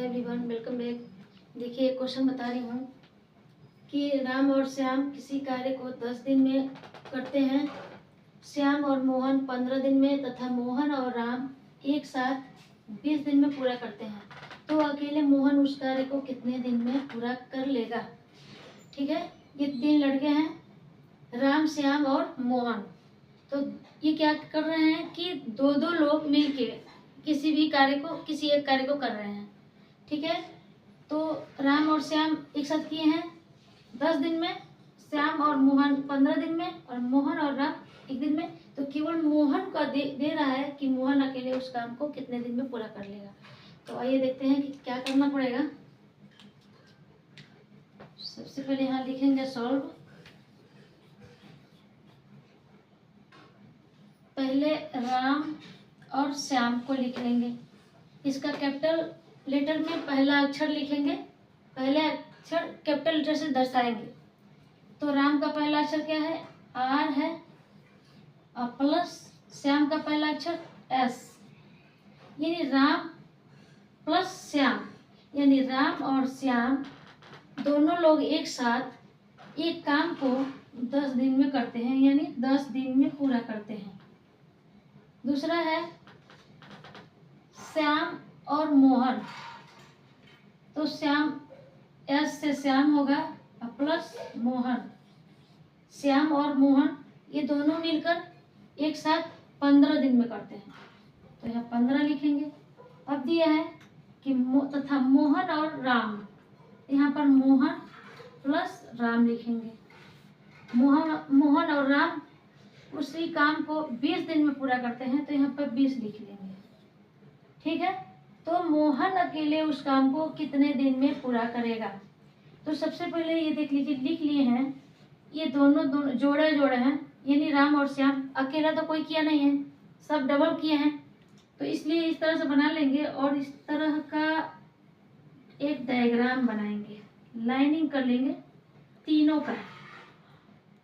है everyone, welcome back. देखिए question बता रही हूँ कि राम और श्याम किसी कार्य को 10 दिन में करते हैं, श्याम और मोहन 15 दिन में तथा मोहन और राम एक साथ 20 दिन में पूरा करते हैं। तो अकेले मोहन उस कार्य को कितने दिन में पूरा कर लेगा। ठीक है, ये 3 लड़के हैं, राम, श्याम और मोहन। तो ये क्या कर रहे हैं कि दो दो लोग मिलके किसी एक कार्य को कर रहे हैं। ठीक है, तो राम और श्याम एक साथ किए हैं 10 दिन में, श्याम और मोहन 15 दिन में और मोहन और राम 1 दिन में। तो केवल मोहन का दे रहा है कि मोहन अकेले उस काम को कितने दिन में पूरा कर लेगा। तो आइए देखते हैं कि क्या करना पड़ेगा। सबसे पहले यहाँ लिखेंगे सॉल्व। पहले राम और श्याम को लिख लेंगे। इसका कैपिटल लेटर में पहला अक्षर लिखेंगे, पहले अक्षर कैपिटल लेटर से दर्शाएंगे। तो राम का पहला अक्षर क्या है, आर है, और प्लस श्याम का पहला अक्षर एस, यानी राम प्लस श्याम, यानी राम और श्याम दोनों लोग एक साथ एक काम को 10 दिन में करते हैं, यानी 10 दिन में पूरा करते हैं। दूसरा है श्याम और मोहन, तो श्याम एस से श्याम होगा और प्लस मोहन, श्याम और मोहन ये दोनों मिलकर एक साथ 15 दिन में करते हैं। तो यहाँ 15 लिखेंगे। अब दिया है कि तथा मोहन और राम, यहाँ पर मोहन प्लस राम लिखेंगे। मोहन और राम उसी काम को 20 दिन में पूरा करते हैं, तो यहाँ पर 20 लिख लेंगे। ठीक है, तो मोहन अकेले उस काम को कितने दिन में पूरा करेगा। तो सबसे पहले ये देख लीजिए, लिख लिए हैं, ये दोनों जोड़े हैं, यानी राम और श्याम। अकेला तो कोई किया नहीं है, सब डबल किए हैं, तो इसलिए इस तरह से बना लेंगे और इस तरह का एक डायग्राम बनाएंगे, लाइनिंग कर लेंगे तीनों का।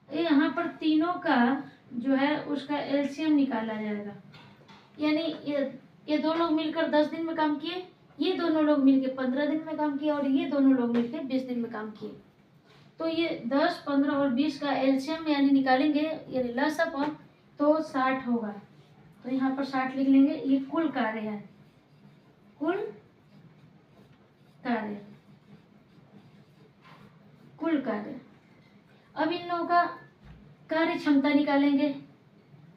यहाँ पर तीनों का जो है उसका एलसीएम निकाला जाएगा, यानी ये दो लोग मिलकर 10 दिन में काम किए, ये दोनों लोग मिलकर 15 दिन में काम किए और ये दोनों लोग मिलकर 20 दिन में काम किए। तो ये 10, 15 और 20 का एलसीएम यानी निकालेंगे, यानी लस अपॉन, तो 60 होगा। तो यहाँ पर 60 लिख लेंगे। ये कुल कार्य है, कुल कार्य। अब इन लोगों का कार्य क्षमता निकालेंगे।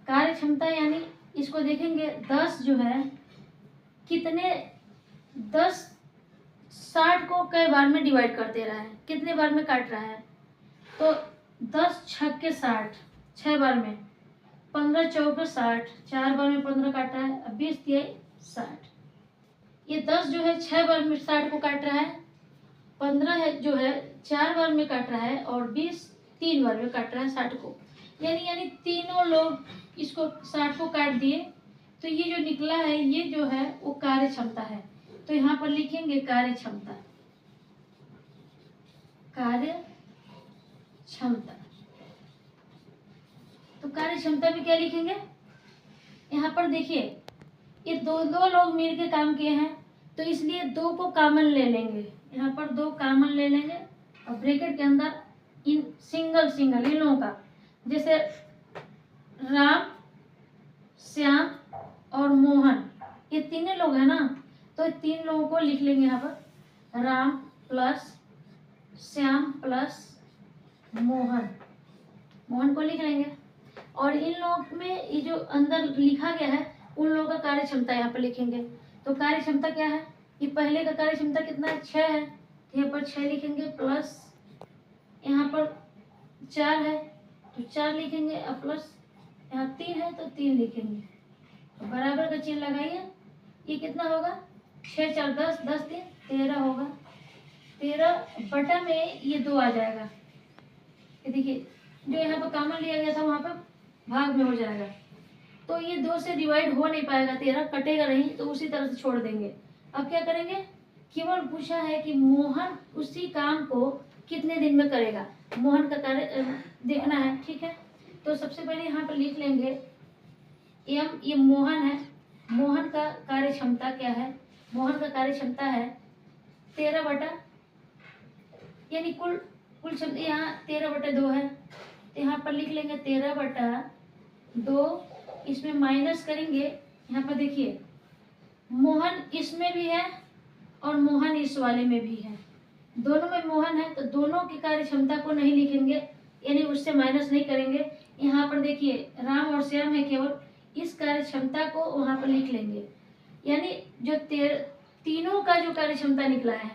कार्य क्षमता यानी इसको देखेंगे 10 जो है कितने 60 को कई बार में डिवाइड कर दे रहा है, कितने बार में काट रहा है। तो 10 छक्के 60, 6 बार में, 15 चौके 60, 4 बार में 15 काट रहा है, 20 दिए 60। ये 10 जो है 6 बार में 60 को काट रहा है, 15 है जो है 4 बार में काट रहा है और 20 3 बार में काट रहा है 60 को, यानी तीनों लोग इसको 60 को काट दिए। तो ये जो निकला है ये जो है वो कार्य क्षमता है। तो यहाँ पर लिखेंगे कार्य क्षमता। तो कार्य क्षमता में क्या लिखेंगे, यहाँ पर देखिए ये दो लोग मिलकर काम किए हैं, तो इसलिए 2 को कॉमन ले लेंगे। यहाँ पर 2 कॉमन ले लेंगे और ब्रैकेट के अंदर इन सिंगल इन लोगों का, जैसे राम, श्याम और मोहन, ये तीनों लोग हैं ना, तो 3 लोगों को लिख लेंगे यहाँ पर, राम प्लस श्याम प्लस मोहन को लिख लेंगे। और इन लोगों में ये जो अंदर लिखा गया है उन लोगों का कार्य क्षमता यहाँ पर लिखेंगे। तो कार्य क्षमता क्या है, ये पहले का कार्य क्षमता कितना है, 6 है, यहाँ पर 6 लिखेंगे, प्लस यहाँ पर 4 है तो 4 लिखेंगे, और प्लस यहाँ 3 है तो 3 लिखेंगे। तो बराबर का चिन्ह लगाइए। ये कितना होगा, 6 4 10, 10 3 13 होगा। 13 बटा में ये 2 आ जाएगा। ये देखिए जो यहाँ पर कॉमन लिया गया था वहाँ पर भाग में हो जाएगा, तो ये 2 से डिवाइड हो नहीं पाएगा, 13 कटेगा नहीं, तो उसी तरह से छोड़ देंगे। अब क्या करेंगे, केवल पूछा है कि मोहन उसी काम को कितने दिन में करेगा, मोहन का कार्य देखना है। ठीक है, तो सबसे पहले यहाँ पर लिख लेंगे ये मोहन है, मोहन का कार्य क्षमता क्या है, मोहन का कार्य क्षमता है 13 बटा, यानी कुल कुल शब्द यहाँ 13/2 है, तो यहाँ पर लिख लेंगे 13/2। इसमें माइनस करेंगे, यहाँ पर देखिए मोहन इसमें भी है और मोहन इस वाले में भी है, दोनों में मोहन है, तो दोनों की कार्य क्षमता को नहीं लिखेंगे, यानी उससे माइनस नहीं करेंगे। यहाँ पर देखिए राम और श्याम है, केवल इस कार्य क्षमता को वहाँ पर लिख लेंगे, यानी जो तीनों का जो कार्य क्षमता निकला है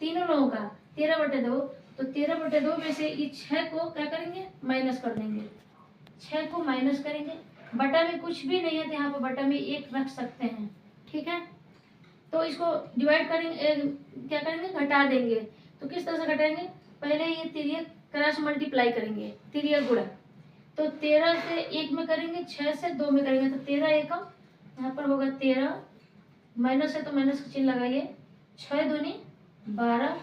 तीनों लोगों का 13/2, तो 13/2 में से इस 6 को क्या करेंगे, माइनस कर देंगे, 6 को माइनस करेंगे। बटा में कुछ भी नहीं है तो यहाँ पर बटा में 1 रख सकते हैं, ठीक है। तो इसको डिवाइड करेंगे, क्या करेंगे, घटा देंगे। तो किस तरह से घटाएंगे, पहले ये तिर्यक क्रॉस मल्टीप्लाई करेंगे, तिर्यक गुणा, तो 13 से 1 में करेंगे, 6 से 2 में करेंगे, तो 13 एकम यहाँ पर होगा 13, माइनस है तो माइनस का चिन्ह लगाइए, 6 दूनी 12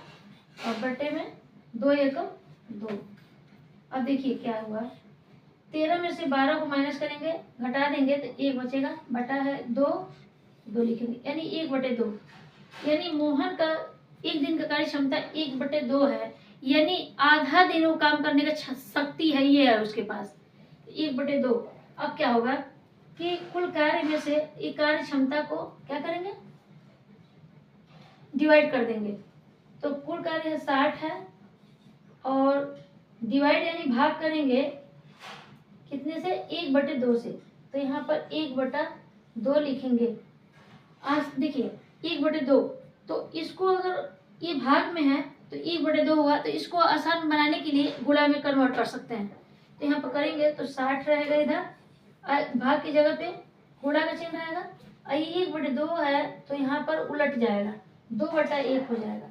और बटे में 2 एकम 2। अब देखिए क्या हुआ, 13 में से 12 को माइनस करेंगे, घटा देंगे तो 1 बचेगा, बटा है 2 लिखेंगे, यानी 1/2, यानी मोहन का एक दिन का कार्य क्षमता 1/2 है, यानी आधा दिन वो काम करने का शक्ति है, ये है उसके पास 1/2। अब क्या होगा कि कुल कार्य में से एक कार्य क्षमता को क्या करेंगे, डिवाइड कर देंगे, तो कुल कार्य 60 है और डिवाइड यानी भाग करेंगे कितने से, 1/2 से, तो यहाँ पर 1/2 लिखेंगे। आज देखिए 1/2, तो इसको अगर ये भाग में है तो 1/2 हुआ, तो इसको आसान बनाने के लिए गुणा में कन्वर्ट कर सकते हैं, तो यहाँ पर करेंगे तो 60 रहेगा, इधर भाग की जगह पे गुणा का चिन्ह रहेगा, और ये 1/2 है तो यहाँ पर उलट जाएगा, 2/1 हो जाएगा।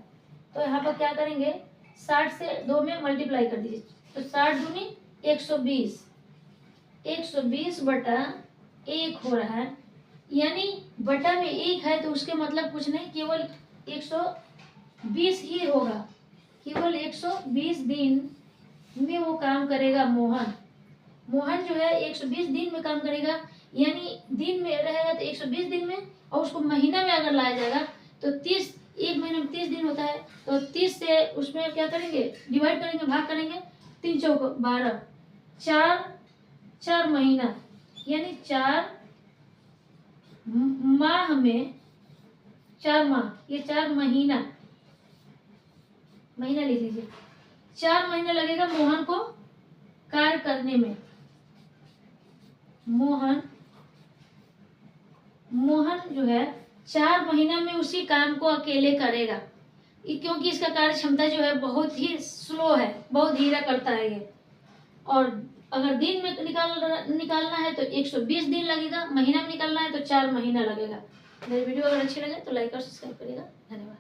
तो यहाँ पर क्या करेंगे, 60 से 2 में मल्टीप्लाई कर दीजिए, तो 60 दूनी 120, 120/1 हो रहा है, यानी बटा में 1 है तो उसके मतलब कुछ नहीं, केवल 120 ही होगा, केवल 120 दिन में वो काम करेगा मोहन। मोहन जो है 120 दिन में काम करेगा, यानी दिन में रहेगा तो 120 दिन में, और उसको महीना में अगर लाया जाएगा तो 30, एक महीने में 30 दिन होता है, तो 30 से उसमें क्या करेंगे, डिवाइड करेंगे, भाग करेंगे, 3 चौक 12, 4 महीना, यानी 4 माह में 4 माह, ये 4 महीना लिख लीजिए, 4 महीना लगेगा मोहन को कार्य करने में। मोहन जो है 4 महीना में उसी काम को अकेले करेगा, क्योंकि इसका कार्य क्षमता जो है बहुत ही स्लो है, बहुत धीरे करता है ये, और अगर दिन में निकालना है तो 120 दिन लगेगा, महीना में निकालना है तो 4 महीना लगेगा। मेरी वीडियो अगर अच्छी लगे तो लाइक और सब्सक्राइब करिएगा। धन्यवाद।